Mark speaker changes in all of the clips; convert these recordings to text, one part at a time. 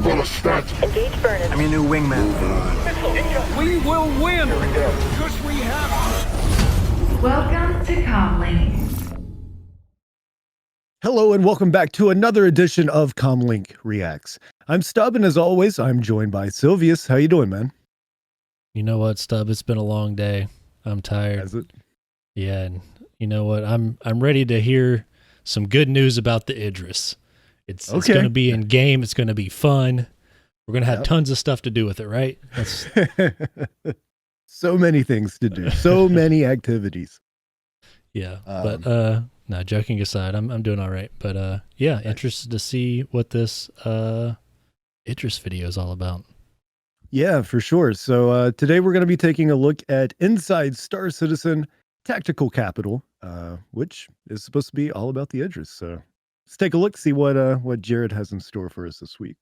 Speaker 1: full of stats.
Speaker 2: Engage Burnham.
Speaker 3: I'm your new wingman.
Speaker 4: We will win because we have.
Speaker 5: Welcome to CommLink.
Speaker 6: Hello and welcome back to another edition of CommLink Reacts. I'm Stubb, and as always, I'm joined by Silvius. How you doing, man?
Speaker 7: You know what, Stubb? It's been a long day. I'm tired.
Speaker 6: Has it?
Speaker 7: Yeah, and you know what? I'm ready to hear some good news about the Idris. It's going to be in game. It's going to be fun. We're going to have tons of stuff to do with it, right?
Speaker 6: So many things to do. So many activities.
Speaker 7: Yeah, but no, joking aside, I'm doing all right. But yeah, interested to see what this Idris video is all about. Yeah,
Speaker 6: for sure. So today we're going to be taking a look at Inside Star Citizen Tactical Capital, which is supposed to be all about the Idris. So let's take a look, see what Jared has in store for us this week.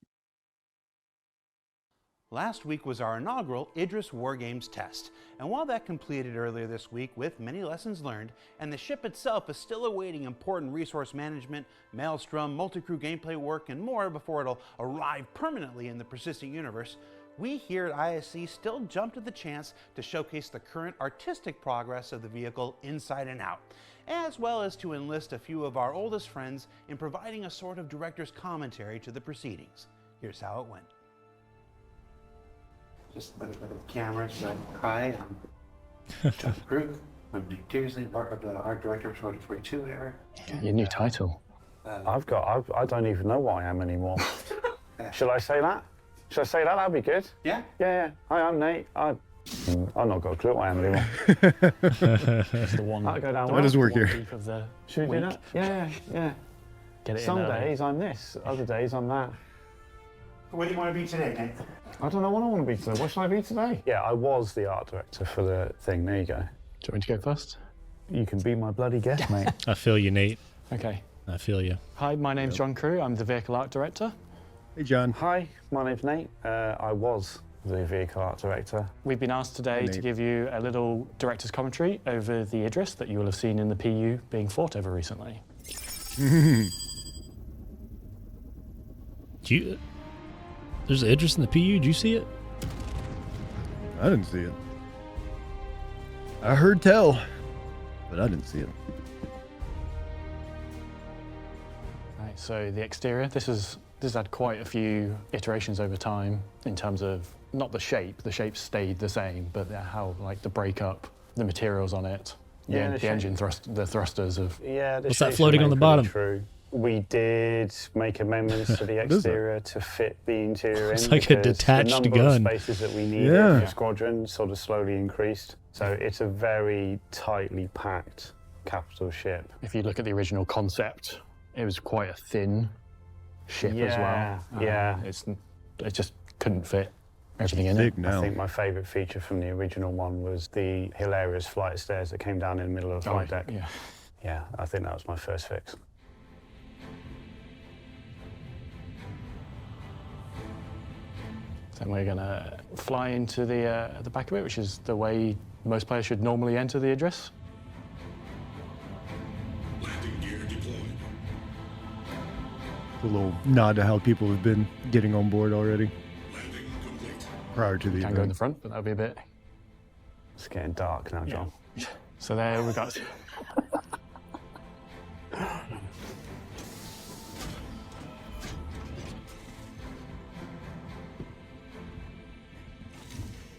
Speaker 8: Last week was our inaugural Idris War Games test, and while that completed earlier this week with many lessons learned, and the ship itself is still awaiting important resource management, maelstrom, multi-crew gameplay work, and more before it'll arrive permanently in the persistent universe, we here at ISC still jumped at the chance to showcase the current artistic progress of the vehicle inside and out, as well as to enlist a few of our oldest friends in providing a sort of director's commentary to the proceedings. Here's how it went.
Speaker 9: Just a bit of the camera, so hi, I'm John Krug. I'm Nick Tearsley, part of the art director for 2042 era.
Speaker 10: Your new title.
Speaker 11: I don't even know what I am anymore. Shall I say that? Should I say that? That'd be good.
Speaker 9: Yeah?
Speaker 11: Yeah. Hi, I'm Nate. I've not got a clue what I am anymore.
Speaker 10: It's the one.
Speaker 11: I'll go down
Speaker 6: How does work here?
Speaker 11: Should we do that? Yeah.
Speaker 10: Get it
Speaker 11: Some days I'm this, other days I'm that.
Speaker 9: What do you want to be today, Nate?
Speaker 11: I don't know what I want to be today. What should I be today? Yeah, I was the art director for the thing. There you go.
Speaker 10: Do you want me to go first?
Speaker 11: You can be my bloody guest, mate.
Speaker 7: I feel you, Nate.
Speaker 10: Okay.
Speaker 7: I feel you.
Speaker 10: Hi, my name's John Crew. I'm the vehicle art director.
Speaker 6: Hey, John.
Speaker 11: Hi, my name's Nate. I was the vehicle art director.
Speaker 10: We've been asked today to give you a little director's commentary over the Idris that you will have seen in the PU being fought over recently.
Speaker 7: There's an Idris in the PU. Did you see it?
Speaker 6: I didn't see it. I heard tell, but I didn't see it.
Speaker 10: Right, so the exterior, this has had quite a few iterations over time in terms of not the shape stayed the same, but how like the breakup, the materials on it, the engine thrusters of.
Speaker 11: Yeah,
Speaker 7: what's that floating on the bottom?
Speaker 11: True. We did make amendments to the exterior to fit the interior in.
Speaker 7: It's like a detached
Speaker 11: the number
Speaker 7: gun.
Speaker 11: Of spaces that we needed for the squadron sort of slowly increased. So it's a very tightly packed capital ship.
Speaker 10: If you look at the original concept, it was quite a thin ship as well. It just couldn't fit everything in it.
Speaker 11: I think my favourite feature from the original one was the hilarious flight of stairs that came down in the middle of the flight deck. Yeah, I think that was my first fix.
Speaker 10: Then we're going to fly into the back of it, which is the way most players should normally enter the Idris.
Speaker 1: Landing gear deployed.
Speaker 6: A little nod to how people have been getting on board already.
Speaker 1: Landing complete.
Speaker 6: Prior to the
Speaker 10: Can't
Speaker 6: event.
Speaker 10: go in the front, but that'll be a bit.
Speaker 11: It's getting dark now, John.
Speaker 10: Yeah. So there we got.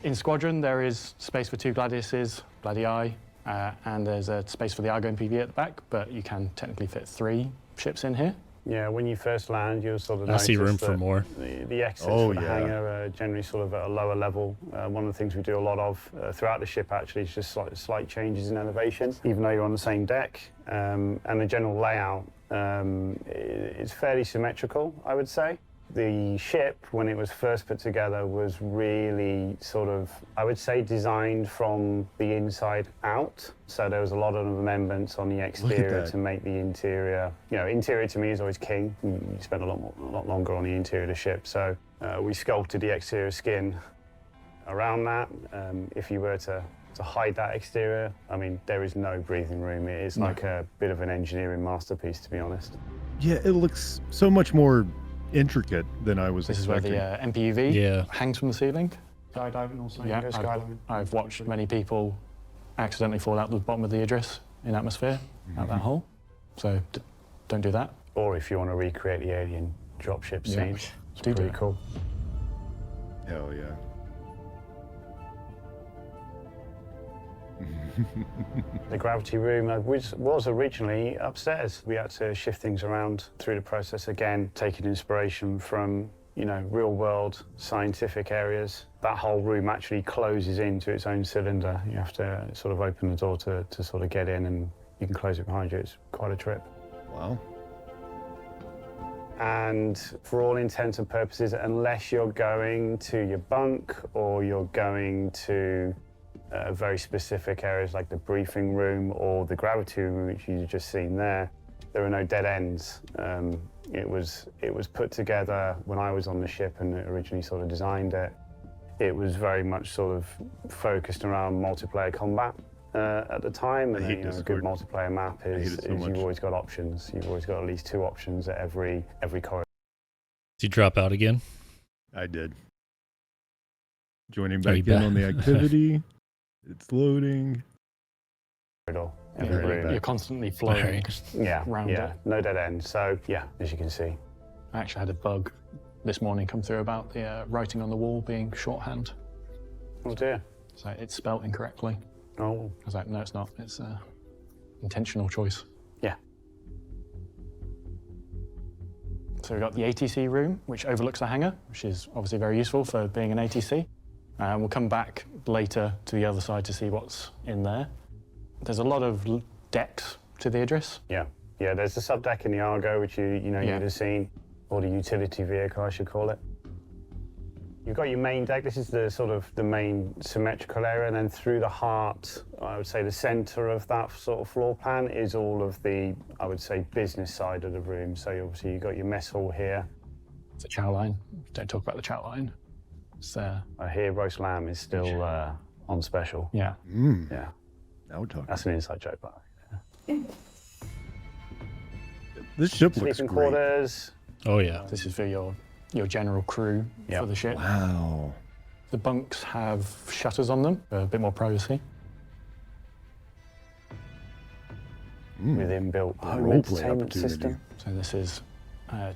Speaker 10: In Squadron, there is space for two Gladiuses, Gladii, and there's a space for the Argo and PV at the back, but you can technically fit 3 ships in here.
Speaker 11: Yeah, when you first land, you'll sort of
Speaker 7: I see room for more.
Speaker 11: The exits for the hangar are generally sort of at a lower level. One of the things we do a lot of throughout the ship actually is just slight changes in elevation, even though you're on the same deck. And the general layout is fairly symmetrical, I would say. The ship, when it was first put together, was really sort of, I would say, designed from the inside out. So there was a lot of amendments on the exterior to make the interior, interior to me is always king. You spend a lot longer on the interior of the ship. So we sculpted the exterior skin around that. If you were to hide that exterior, I mean, there is no breathing room. It is like a bit of an engineering masterpiece, to be honest.
Speaker 6: Yeah, it looks so much more intricate than I was
Speaker 10: This is where
Speaker 6: expecting.
Speaker 10: the MPUV hangs from the ceiling.
Speaker 11: Skydiving also.
Speaker 10: Yeah,
Speaker 11: Go skydiving.
Speaker 10: I've watched many people accidentally fall out the bottom of the Idris in atmosphere out that hole. So don't do that.
Speaker 11: Or if you want to recreate the alien dropship scene, it's pretty cool.
Speaker 6: Hell yeah.
Speaker 11: The gravity room which was originally upstairs. We had to shift things around through the process again, taking inspiration from, you know, real world scientific areas. That whole room actually closes into its own cylinder. You have to sort of open the door to sort of get in, and you can close it behind you. It's quite a trip.
Speaker 6: Wow.
Speaker 11: And for all intents and purposes, unless you're going to your bunk or you're going to very specific areas like the briefing room or the gravity room, which you've just seen there are no dead ends. It was put together when I was on the ship and originally sort of designed it. It was very much sort of focused around multiplayer combat at the time, and you know, a good multiplayer map is you've always got options. You've always got at least 2 options at every corridor.
Speaker 7: Did you drop out again?
Speaker 6: I did. Joining back in on the activity. It's loading.
Speaker 10: You're constantly flowing around it.
Speaker 11: No dead end. So yeah, as you can see.
Speaker 10: I actually had a bug this morning come through about the writing on the wall being shorthand.
Speaker 11: Oh dear.
Speaker 10: So it's spelt incorrectly.
Speaker 11: Oh.
Speaker 10: I was like, no, it's not. It's intentional choice.
Speaker 11: Yeah.
Speaker 10: So we've got the ATC room, which overlooks the hangar, which is obviously very useful for being an ATC. We'll come back later to the other side to see what's in there. There's a lot of decks to the Idris.
Speaker 11: Yeah, there's the subdeck in the Argo, which you'd have seen, or the utility vehicle, I should call it. You've got your main deck. This is the sort of the main symmetrical area, and then through the heart, I would say the center of that sort of floor plan is all of the, I would say, business side of the room. So obviously you've got your mess hall here.
Speaker 10: It's a chow line. Don't talk about the chow line.
Speaker 11: I hear roast lamb is still on special.
Speaker 10: Yeah.
Speaker 11: Yeah.
Speaker 6: Now we're talking.
Speaker 11: That's an inside joke, by the way.
Speaker 6: This ship looks
Speaker 11: Sleeping
Speaker 6: great.
Speaker 11: quarters.
Speaker 7: Oh yeah.
Speaker 10: This is for your general crew for the ship.
Speaker 6: Wow.
Speaker 10: The bunks have shutters on them for a bit more privacy.
Speaker 11: With inbuilt entertainment system.
Speaker 10: So this is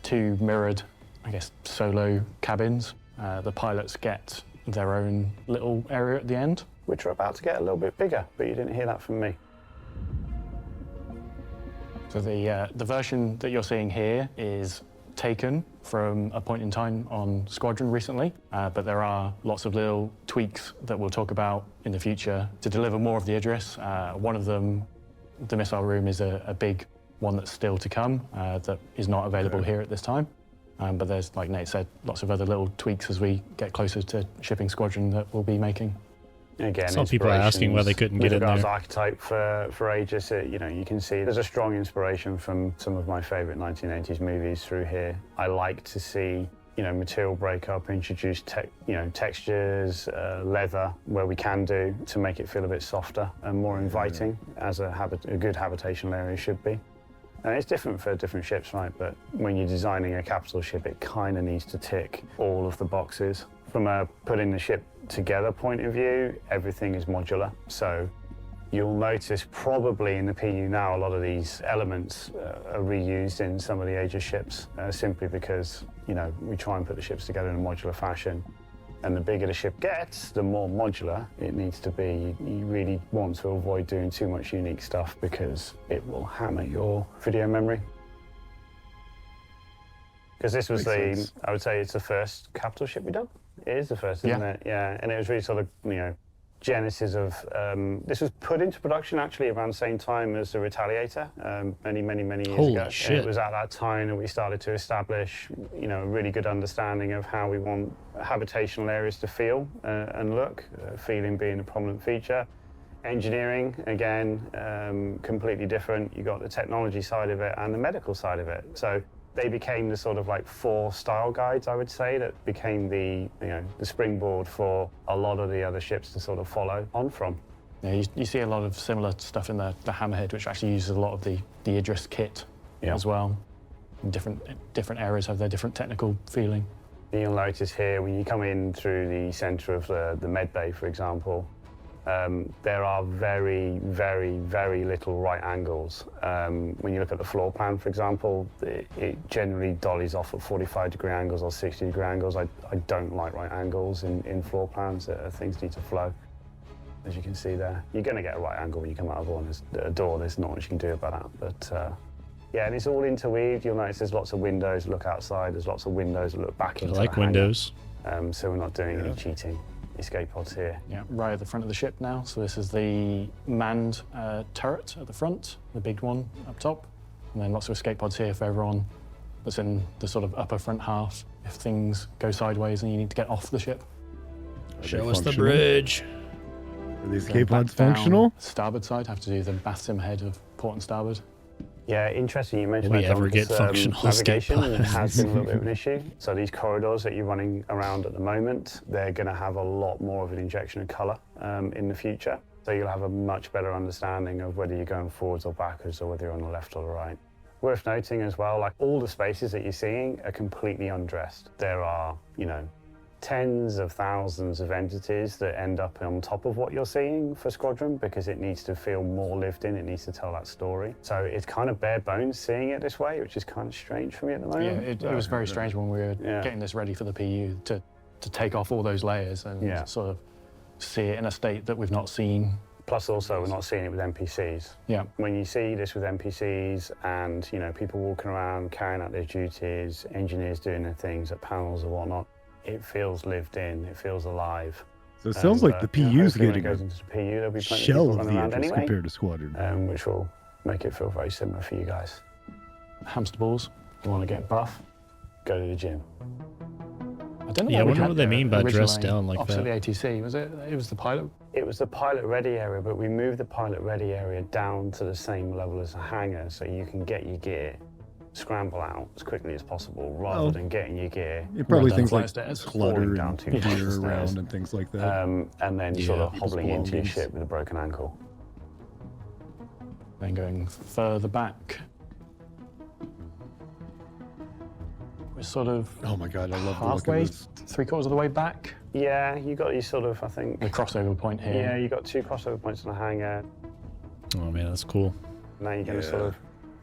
Speaker 10: 2 mirrored, I guess, solo cabins. The pilots get their own little area at the end.
Speaker 11: Which are about to get a little bit bigger, but you didn't hear that from me.
Speaker 10: So the version that you're seeing here is taken from a point in time on Squadron recently, but there are lots of little tweaks that we'll talk about in the future to deliver more of the Idris. One of them, the missile room, is a big one that's still to come that is not available here at this time. But there's, like Nate said, lots of other little tweaks as we get closer to shipping Squadron that we'll be making.
Speaker 11: Again,
Speaker 7: some people are asking why they couldn't get in there.
Speaker 11: Archetype for ages, you can see there's a strong inspiration from some of my favorite 1980s movies through here. I like to see, material breakup, introduce textures, leather where we can do to make it feel a bit softer and more inviting, as a good habitational area should be. And it's different for different ships, right? But when you're designing a capital ship, it kind of needs to tick all of the boxes. From a putting the ship together point of view, everything is modular. So you'll notice probably in the PU now, a lot of these elements are reused in some of the Aegis ships, simply because, we try and put the ships together in a modular fashion. And the bigger the ship gets, the more modular it needs to be. You really want to avoid doing too much unique stuff because it will hammer your video memory. Because this was I would say it's the first capital ship we've done. It is the first, isn't it? Yeah, and it was really sort of, genesis of, this was put into production actually around the same time as the Retaliator, many years ago.
Speaker 7: Holy shit.
Speaker 11: It was at that time that we started to establish, a really good understanding of how we want habitational areas to feel and look, feeling being a prominent feature. Engineering, again, completely different. You got the technology side of it and the medical side of it. So they became the sort of 4 style guides, I would say, that became the springboard for a lot of the other ships to sort of follow on from.
Speaker 10: Yeah, you see a lot of similar stuff in the Hammerhead, which actually uses a lot of the Idris kit as well. Different areas have their different technical feeling.
Speaker 11: You'll notice here when you come in through the centre of the med bay, for example, there are very, very, very little right angles. When you look at the floor plan, for example, it generally dollies off at 45-degree angles or 60-degree angles. I don't like right angles in floor plans. Things need to flow. As you can see there, you're going to get a right angle when you come out of a door. There's not much you can do about that. But yeah, and it's all interweaved. You'll notice there's lots of windows that look outside. There's lots of windows that look back into the hangar.
Speaker 7: windows.
Speaker 11: So we're not doing any cheating. Escape pods here.
Speaker 10: Yeah, right at the front of the ship now. So this is the manned turret at the front, the big one up top. And then lots of escape pods here for everyone that's in the sort of upper front half if things go sideways and you need to get off the ship.
Speaker 7: Show us the bridge.
Speaker 6: Are the escape pods functional?
Speaker 10: Starboard side, have to do the bath sim head of port and starboard.
Speaker 11: Yeah, interesting. You mentioned
Speaker 7: Will we
Speaker 11: that
Speaker 7: ever get functional escape
Speaker 11: navigation. It
Speaker 7: pods?
Speaker 11: has been a little bit of an issue. So these corridors that you're running around at the moment, they're going to have a lot more of an injection of colour in the future. So you'll have a much better understanding of whether you're going forwards or backwards or whether you're on the left or the right. Worth noting as well, like all the spaces that you're seeing are completely undressed. There are, tens of thousands of entities that end up on top of what you're seeing for Squadron because it needs to feel more lived in, it needs to tell that story. So it's kind of bare bones seeing it this way, which is kind of strange for me at the moment.
Speaker 10: Yeah, it was very strange when we were getting this ready for the PU to take off all those layers and sort of see it in a state that we've not seen.
Speaker 11: Plus also we're not seeing it with NPCs.
Speaker 10: Yeah.
Speaker 11: When you see this with NPCs and, people walking around carrying out their duties, engineers doing their things at panels or whatnot, it feels lived in, it feels alive.
Speaker 6: So it sounds like the PU's getting
Speaker 11: goes into the PU, there'll be plenty
Speaker 6: shell
Speaker 11: of people
Speaker 6: of the
Speaker 11: running around
Speaker 6: Idris
Speaker 11: anyway,
Speaker 6: compared to Squadron.
Speaker 11: which will make it feel very similar for you guys.
Speaker 10: Hamster balls.
Speaker 11: You want to get buff? Go to the gym.
Speaker 10: I don't know.
Speaker 7: Yeah, I wonder what they mean by dressed down like
Speaker 10: opposite
Speaker 7: that.
Speaker 10: the ATC, was it? It was the pilot.
Speaker 11: It was the pilot ready area, but we moved the pilot ready area down to the same level as the hangar so you can get your gear, scramble out as quickly as possible rather than getting your gear.
Speaker 6: It probably
Speaker 10: down
Speaker 6: things
Speaker 10: flight
Speaker 6: like
Speaker 10: stairs.
Speaker 6: clutter
Speaker 11: down
Speaker 6: and
Speaker 11: two flights of
Speaker 6: gear
Speaker 11: stairs.
Speaker 6: around and things like that.
Speaker 11: And then sort of
Speaker 6: people's
Speaker 11: hobbling into your
Speaker 6: belongings.
Speaker 11: ship with a broken ankle.
Speaker 10: Then going further back. We're sort of
Speaker 6: Oh my God, I love the look of
Speaker 10: halfway,
Speaker 6: this.
Speaker 10: 3/4 of the way back.
Speaker 11: Yeah, you got your sort of, I think.
Speaker 10: The crossover point here.
Speaker 11: Yeah, you got 2 crossover points on the hangar.
Speaker 7: Oh man, that's cool.
Speaker 11: Now you're going to sort of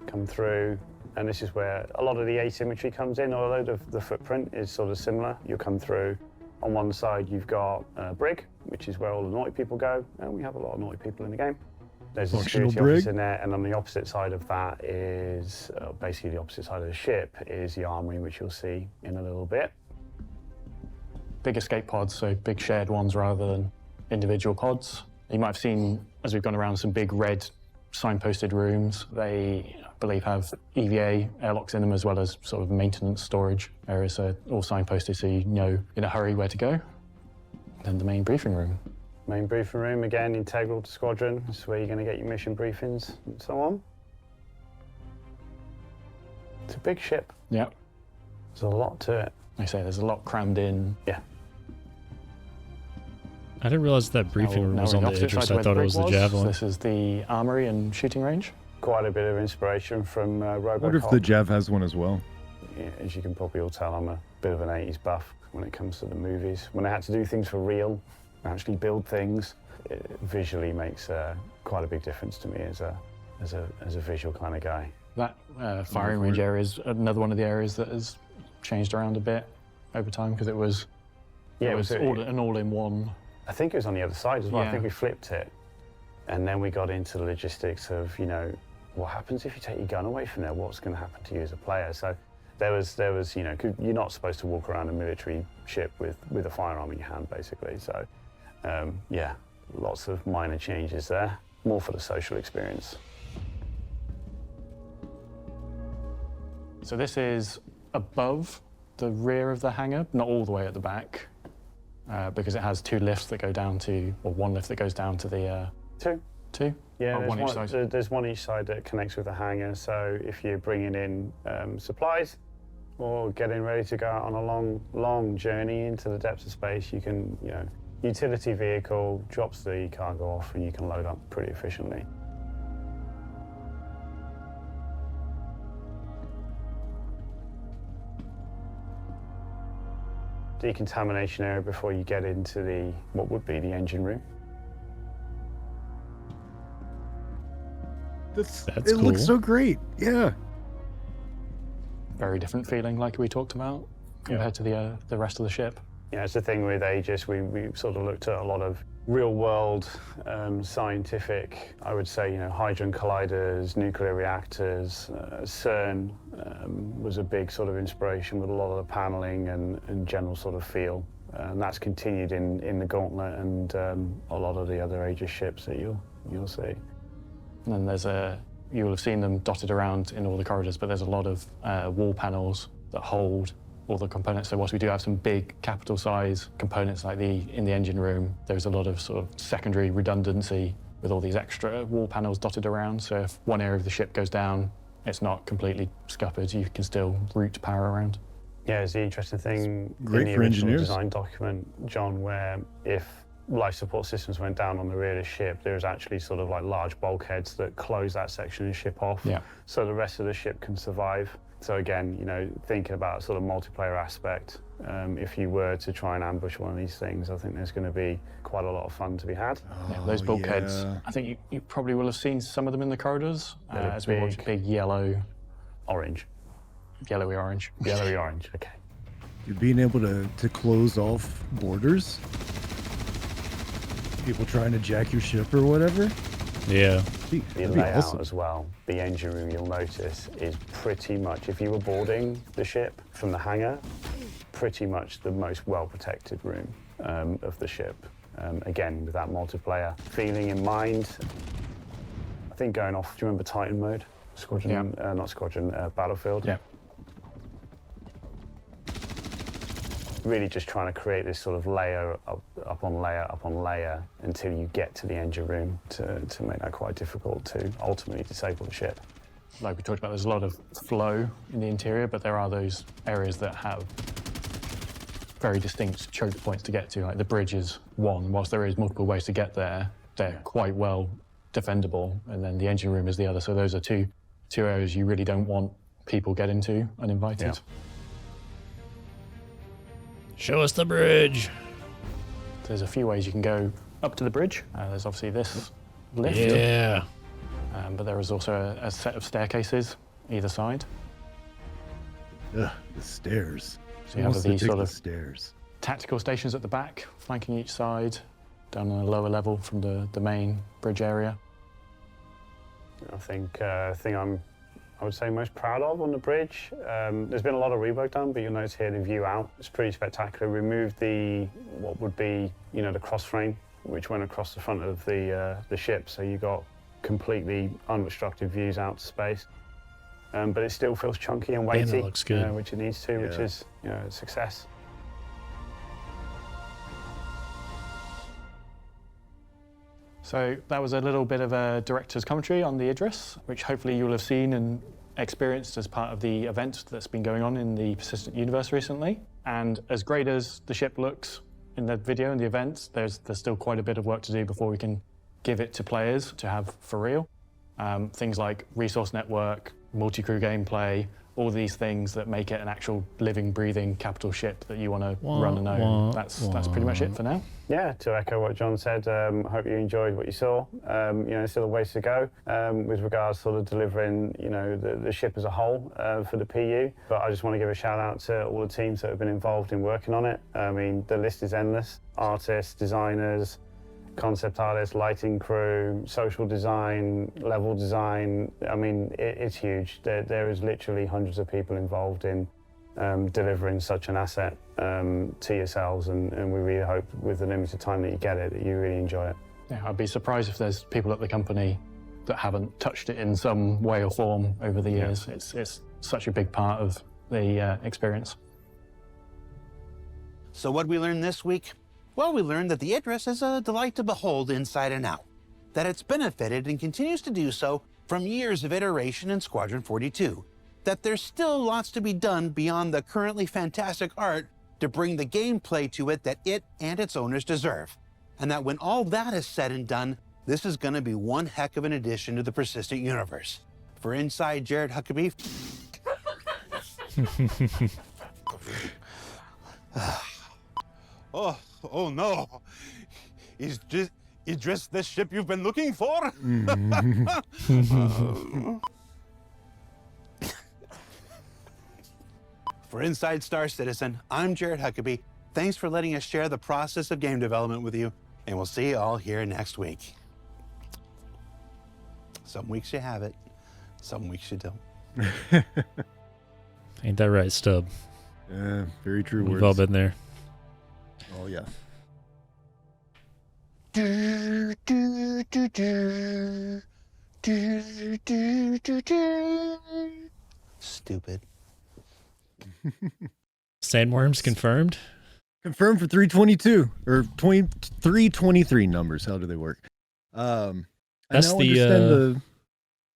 Speaker 11: come through, and this is where a lot of the asymmetry comes in, although the footprint is sort of similar. You'll come through. On one side, you've got Brig, which is where all the naughty people go, and we have a lot of naughty people in the game. There's a
Speaker 6: Functional
Speaker 11: security office
Speaker 6: brig.
Speaker 11: in there, and on the opposite side of that is, basically the opposite side of the ship, is the armory, which you'll see in a little bit.
Speaker 10: Big escape pods, so big shared ones rather than individual pods. You might have seen, as we've gone around, some big red signposted rooms. They, I believe, have EVA airlocks in them as well as sort of maintenance storage areas, so all signposted so you know in a hurry where to go. Then the main briefing room.
Speaker 11: Main briefing room, again, integral to Squadron. This is where you're going to get your mission briefings and so on. It's a big ship.
Speaker 10: Yeah.
Speaker 11: There's a lot to it.
Speaker 10: Like I say, there's a lot crammed in.
Speaker 11: Yeah.
Speaker 7: I didn't realize that briefing room
Speaker 10: Now
Speaker 7: was
Speaker 10: we're
Speaker 7: on the
Speaker 10: opposite
Speaker 7: Idris.
Speaker 10: side
Speaker 7: I
Speaker 10: where
Speaker 7: thought it
Speaker 10: brig
Speaker 7: was the Javelin.
Speaker 10: This is the armory and shooting range.
Speaker 11: Quite a bit of inspiration from RoboCop.
Speaker 6: I wonder if the Jav has one as well.
Speaker 11: Yeah, as you can probably all tell, I'm a bit of an 80s buff when it comes to the movies. When I had to do things for real, actually build things, it visually makes quite a big difference to me as a visual kind of guy.
Speaker 10: That firing range area is another one of the areas that has changed around a bit over time because it was an all-in-one.
Speaker 11: I think it was on the other side as well.
Speaker 10: Yeah.
Speaker 11: I think we flipped it. And then we got into the logistics of, what happens if you take your gun away from there? What's going to happen to you as a player? So there was, 'cause you're not supposed to walk around a military ship with a firearm in your hand, basically. So, yeah, lots of minor changes there. More for the social experience.
Speaker 10: So this is above the rear of the hangar, not all the way at the back, because it has 2 lifts that go down to, or 1 lift that goes down to the...
Speaker 11: 2.
Speaker 10: 2?
Speaker 11: Yeah,
Speaker 10: one each side.
Speaker 11: there's one each side that connects with the hangar. So if you're bringing in supplies or getting ready to go out on a long journey into the depths of space, you can, utility vehicle drops the cargo off and you can load up pretty efficiently. decontamination area before you get into what would be the engine room.
Speaker 7: That's
Speaker 6: it
Speaker 7: cool.
Speaker 6: looks so great. Yeah.
Speaker 10: Very different feeling, like we talked about, compared to the rest of the ship.
Speaker 11: Yeah, it's the thing with Aegis, we sort of looked at a lot of real-world scientific, I would say, hydrogen colliders, nuclear reactors. CERN was a big sort of inspiration with a lot of the paneling and general sort of feel. And that's continued in the Gauntlet and a lot of the other Aegis ships that you'll see.
Speaker 10: And then you'll have seen them dotted around in all the corridors, but there's a lot of wall panels that hold all the components. So whilst we do have some big capital size components like in the engine room, there's a lot of sort of secondary redundancy with all these extra wall panels dotted around. So if one area of the ship goes down, it's not completely scuppered. You can still route power around.
Speaker 11: Yeah, it's the interesting thing
Speaker 6: Great
Speaker 11: in the
Speaker 6: for
Speaker 11: original
Speaker 6: engineers.
Speaker 11: design document, John, where if life support systems went down on the rear of the ship, there's actually sort of like large bulkheads that close that section of the ship off, so the rest of the ship can survive. So again, thinking about sort of multiplayer aspect, if you were to try and ambush one of these things, I think there's going to be quite a lot of fun to be had.
Speaker 10: Those bulkheads, I think you probably will have seen some of them in the corridors as we watch big yellowy orange. Yellowy orange, okay.
Speaker 6: Being able to close off borders, people trying to jack your ship or whatever.
Speaker 7: Yeah.
Speaker 11: The
Speaker 6: That'd be
Speaker 11: layout
Speaker 6: awesome.
Speaker 11: as well, the engine room, you'll notice, is pretty much, if you were boarding the ship from the hangar, pretty much the most well-protected room of the ship. Again, with that multiplayer feeling in mind. I think going off, do you remember Titan mode? Squadron, not Squadron, Battlefield?
Speaker 10: Yeah.
Speaker 11: Really just trying to create this sort of layer upon layer until you get to the engine room to make that quite difficult to ultimately disable the ship.
Speaker 10: Like we talked about, there's a lot of flow in the interior, but there are those areas that have very distinct choke points to get to. Like the bridge is one, whilst there is multiple ways to get there, they're quite well defendable, and then the engine room is the other. So those are two areas you really don't want people getting to uninvited.
Speaker 11: Yeah.
Speaker 7: Show us the bridge.
Speaker 10: There's a few ways you can go up to the bridge. There's obviously this lift.
Speaker 7: Yeah.
Speaker 10: But there is also a set of staircases either side.
Speaker 6: Ugh, the stairs.
Speaker 10: So you have these sort of
Speaker 6: stairs.
Speaker 10: tactical stations at the back, flanking each side, down on a lower level from the main bridge area.
Speaker 11: I think I would say most proud of on the bridge. There's been a lot of rework done, but you'll notice here the view out. It's pretty spectacular. Removed what would be, the cross frame, which went across the front of the ship, so you got completely unobstructed views out to space. But it still feels chunky and weighty,
Speaker 7: that looks good.
Speaker 11: Which it needs to, which is a success.
Speaker 10: So that was a little bit of a director's commentary on the Idris, which hopefully you'll have seen and experienced as part of the event that's been going on in the Persistent universe recently. And as great as the ship looks in the video and the events, there's still quite a bit of work to do before we can give it to players to have for real. Things like resource network, multi-crew gameplay, all these things that make it an actual living, breathing capital ship that you want to run and own. That's pretty much it for now.
Speaker 11: Yeah, to echo what John said, I hope you enjoyed what you saw. There's still a ways to go with regards to sort of delivering, the ship as a whole for the PU. But I just want to give a shout out to all the teams that have been involved in working on it. I mean, the list is endless. Artists, designers, concept artists, lighting crew, social design, level design. I mean, it's huge. There is literally hundreds of people involved in delivering such an asset to yourselves, and we really hope with the limited time that you get it, that you really enjoy it.
Speaker 10: Yeah, I'd be surprised if there's people at the company that haven't touched it in some way or form over the years. It's such a big part of the experience.
Speaker 8: So what we learned this week? Well, we learned that the Idris is a delight to behold inside and out, that it's benefited and continues to do so from years of iteration in Squadron 42, that there's still lots to be done beyond the currently fantastic art to bring the gameplay to it that it and its owners deserve, and that when all that is said and done, this is going to be one heck of an addition to the Persistent universe. For Inside Jared Huckaby, Oh no. Is this the ship you've been looking for? For Inside Star Citizen, I'm Jared Huckaby. Thanks for letting us share the process of game development with you, and we'll see you all here next week. Some weeks you have it, some weeks you don't.
Speaker 7: Ain't that right, Stubb?
Speaker 6: Yeah, very true
Speaker 7: We've
Speaker 6: words.
Speaker 7: all been there.
Speaker 6: Oh, yeah.
Speaker 8: Stupid.
Speaker 7: Sandworms confirmed?
Speaker 6: Confirmed for 322 or 323 numbers. How do they work?
Speaker 7: That's
Speaker 6: I now understand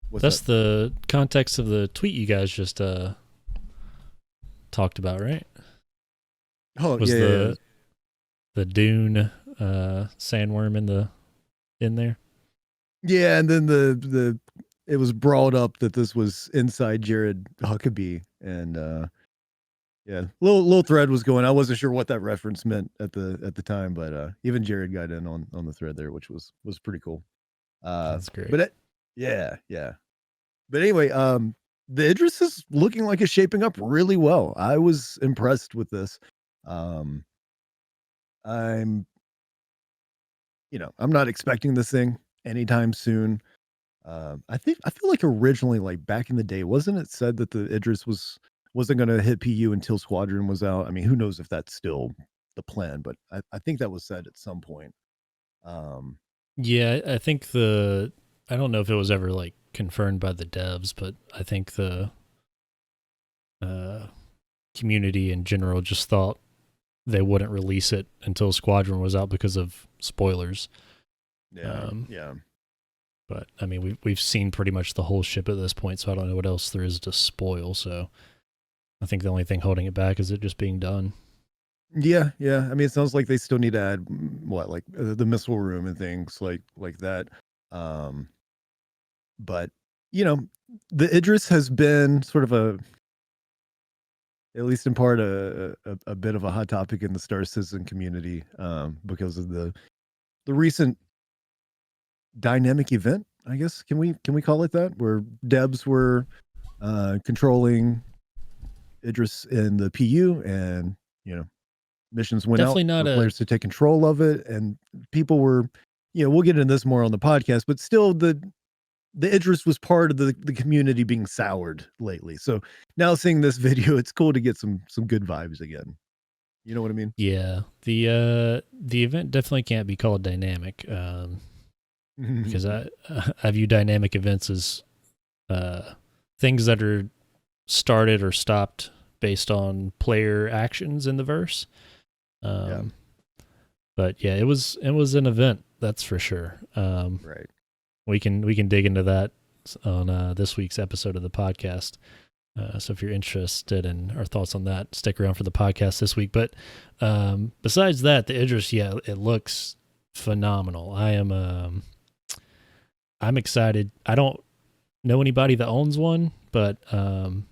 Speaker 6: what's
Speaker 7: that's
Speaker 6: that?
Speaker 7: the context of the tweet you guys just talked about, right?
Speaker 6: Oh,
Speaker 7: Was
Speaker 6: yeah.
Speaker 7: the Dune sandworm in there?
Speaker 6: Yeah, and then it was brought up that this was Inside Jared Huckaby, and yeah, little thread was going. I wasn't sure what that reference meant at the time, but even Jared got in on the thread there, which was pretty cool.
Speaker 7: That's great.
Speaker 6: But yeah. But anyway, the Idris is looking like it's shaping up really well. I was impressed with this. I'm not expecting this thing anytime soon. I feel like originally, like back in the day, wasn't it said that the Idris wasn't going to hit PU until Squadron was out? I mean, who knows if that's still the plan, but I think that was said at some point.
Speaker 7: Yeah, I think I don't know if it was ever like confirmed by the devs, but I think the community in general just thought they wouldn't release it until Squadron was out because of spoilers.
Speaker 6: Yeah.
Speaker 7: But I mean, we've seen pretty much the whole ship at this point, so I don't know what else there is to spoil. So I think the only thing holding it back is it just being done.
Speaker 6: Yeah. I mean, it sounds like they still need to add like the missile room and things like that. But the Idris has been sort of at least in part a bit of a hot topic in the Star Citizen community because of the recent dynamic event, I guess. Can we call it that? Where Debs were controlling Idris in the PU, and missions went
Speaker 7: Definitely
Speaker 6: out
Speaker 7: not
Speaker 6: for players to take control of it, and people were, we'll get into this more on the podcast, but still the Idris was part of the community being soured lately. So now seeing this video, it's cool to get some good vibes again. You know what I mean?
Speaker 7: Yeah. The event definitely can't be called dynamic. Because I view dynamic events as things that are started or stopped based on player actions in the verse. But yeah, it was an event, that's for sure.
Speaker 6: Right.
Speaker 7: We can dig into that on this week's episode of the podcast. So if you're interested in our thoughts on that, stick around for the podcast this week. But besides that, the Idris, yeah, it looks phenomenal. I'm excited. I don't know anybody that owns one, but I'm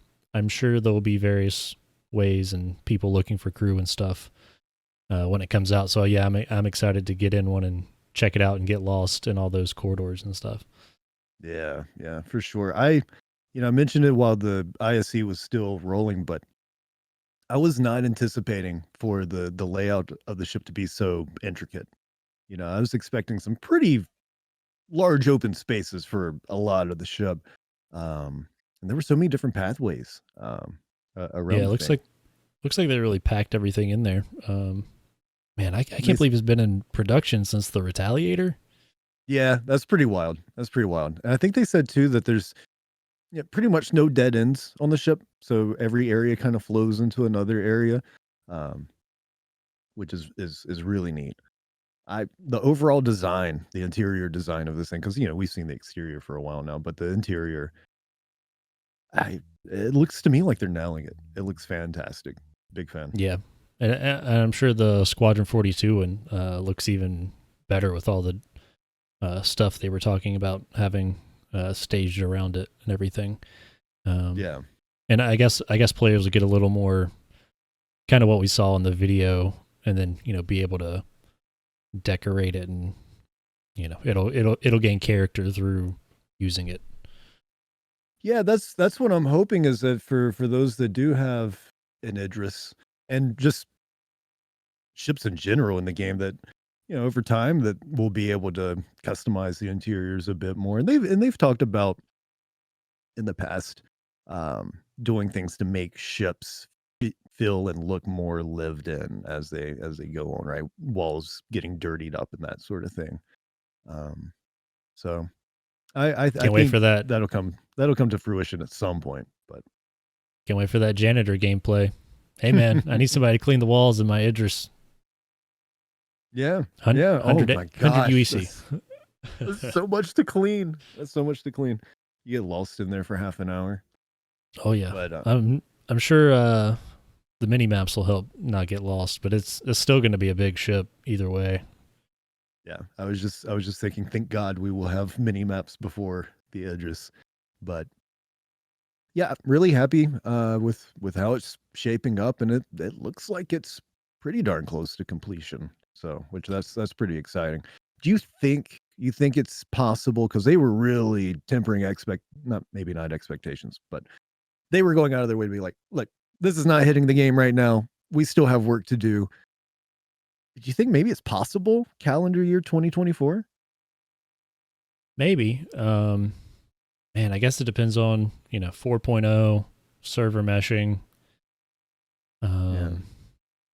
Speaker 7: sure there will be various ways and people looking for crew and stuff when it comes out. So yeah, I'm excited to get in one and check it out and get lost in all those corridors and stuff.
Speaker 6: Yeah, for sure. I mentioned it while the ISC was still rolling, but I was not anticipating for the layout of the ship to be so intricate. I was expecting some pretty large open spaces for a lot of the ship, and there were so many different pathways around.
Speaker 7: Yeah, it looks like they really packed everything in there. Man, I can't believe it's been in production since the Retaliator.
Speaker 6: Yeah, that's pretty wild. And I think they said too that there's pretty much no dead ends on the ship, so every area kind of flows into another area, which is really neat. The overall design, the interior design of this thing, because we've seen the exterior for a while now, but the interior, it looks to me like they're nailing it. It looks fantastic. Big fan.
Speaker 7: Yeah, and I'm sure the Squadron 42 one looks even better with all the stuff they were talking about having staged around it and everything.
Speaker 6: Yeah,
Speaker 7: and I guess players will get a little more kind of what we saw in the video and then, be able to decorate it, and, it'll gain character through using it.
Speaker 6: Yeah, that's what I'm hoping, is that for those that do have an Idris, and just ships in general in the game, that over time that we'll be able to customize the interiors a bit more. And they've talked about in the past doing things to make ships feel and look more lived in as they go on, right? Walls getting dirtied up and that sort of thing. So I
Speaker 7: Can't wait for that.
Speaker 6: That'll come to fruition at some point. But
Speaker 7: can't wait for that janitor gameplay. Hey man, I need somebody to clean the walls in my Idris.
Speaker 6: Yeah.
Speaker 7: 100,
Speaker 6: Oh my gosh.
Speaker 7: 100 UEC.
Speaker 6: That's so much to clean. You get lost in there for half an hour.
Speaker 7: Oh yeah.
Speaker 6: But
Speaker 7: I'm sure the mini maps will help not get lost, but it's still going to be a big ship either way.
Speaker 6: Yeah, I was just thinking, thank God we will have mini maps before the Idris. But yeah, really happy with how it's shaping up, and it looks like it's pretty darn close to completion. So, which that's pretty exciting. Do you think it's possible, because they were really tempering not expectations, but they were going out of their way to be like, look, this is not hitting the game right now. We still have work to do. Do you think maybe it's possible calendar year 2024?
Speaker 7: Maybe. Man, I guess it depends on, 4.0 server meshing.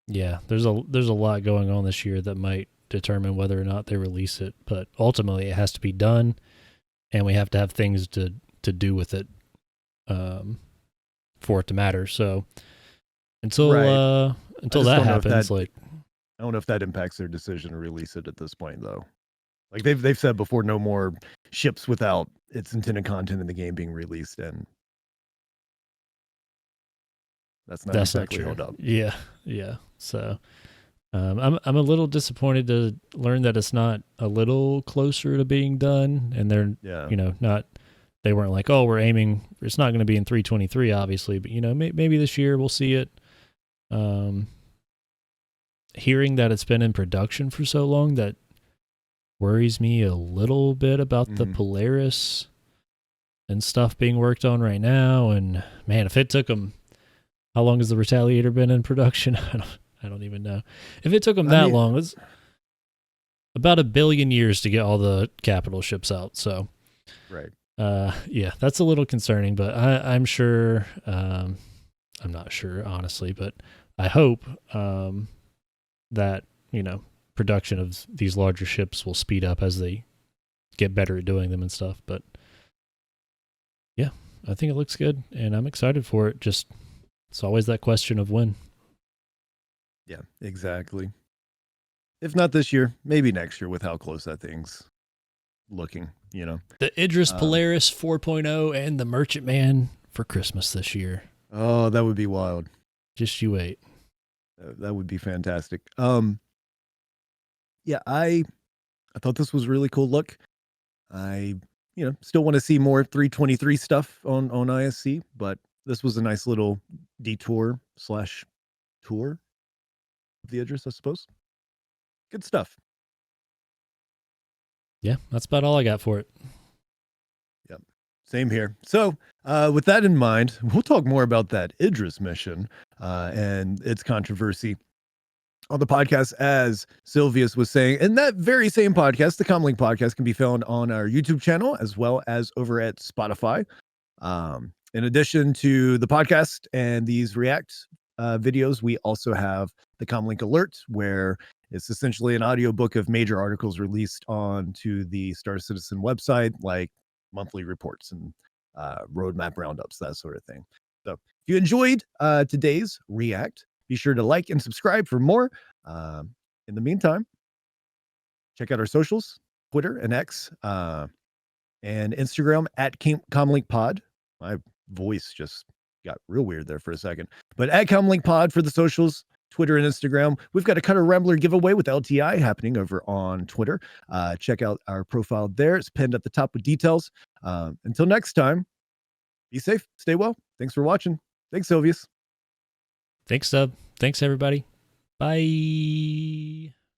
Speaker 7: Yeah, there's a lot going on this year that might determine whether or not they release it, but ultimately it has to be done, and we have to have things to do with it for it to matter. So until that happens,
Speaker 6: I don't know if that impacts their decision to release it at this point, though. Like they've said before, no more ships without its intended content in the game being released, and that's not exactly held up.
Speaker 7: Yeah. So I'm a little disappointed to learn that it's not a little closer to being done, and they're they weren't like, oh, we're aiming. It's not going to be in 323, obviously, but maybe this year we'll see it. Hearing that it's been in production for so long, that worries me a little bit about the Polaris and stuff being worked on right now. And man, if it took them, how long has the Retaliator been in production? I don't even know. If it took them that long, it's about 1 billion years to get all the capital ships out. So,
Speaker 6: right.
Speaker 7: Yeah, that's a little concerning, but I'm sure, I'm not sure honestly, but I hope, that, production of these larger ships will speed up as they get better at doing them and stuff. But yeah, I think it looks good, and I'm excited for it. Just, it's always that question of when.
Speaker 6: Yeah, exactly. If not this year, maybe next year, with how close that thing's looking,
Speaker 7: The Idris Polaris 4.0 and the Merchantman for Christmas this year.
Speaker 6: Oh, that would be wild.
Speaker 7: Just you wait.
Speaker 6: That would be fantastic. Yeah, I thought this was really cool look. I, still want to see more 323 stuff on ISC, but this was a nice little detour / tour of the Idris, I suppose. Good stuff.
Speaker 7: Yeah, that's about all I got for it.
Speaker 6: Yep. Same here. So, with that in mind, we'll talk more about that Idris mission and its controversy on the podcast, as Silvius was saying. And that very same podcast, the CommLink Podcast, can be found on our YouTube channel as well as over at Spotify. In addition to the podcast and these React videos, we also have the CommLink Alert, where it's essentially an audiobook of major articles released onto the Star Citizen website, like monthly reports and roadmap roundups, that sort of thing. So if you enjoyed today's React, be sure to like and subscribe for more. In the meantime, check out our socials, Twitter and X, and Instagram at CommLink Pod. My voice just got real weird there for a second. But at CommLink Pod for the socials, Twitter and Instagram. We've got a Cutter Rambler giveaway with LTI happening over on Twitter. Check out our profile there. It's pinned at the top with details. Until next time, be safe, stay well. Thanks for watching. Thanks, Silvius.
Speaker 7: Thanks, Stubb. Thanks, everybody. Bye.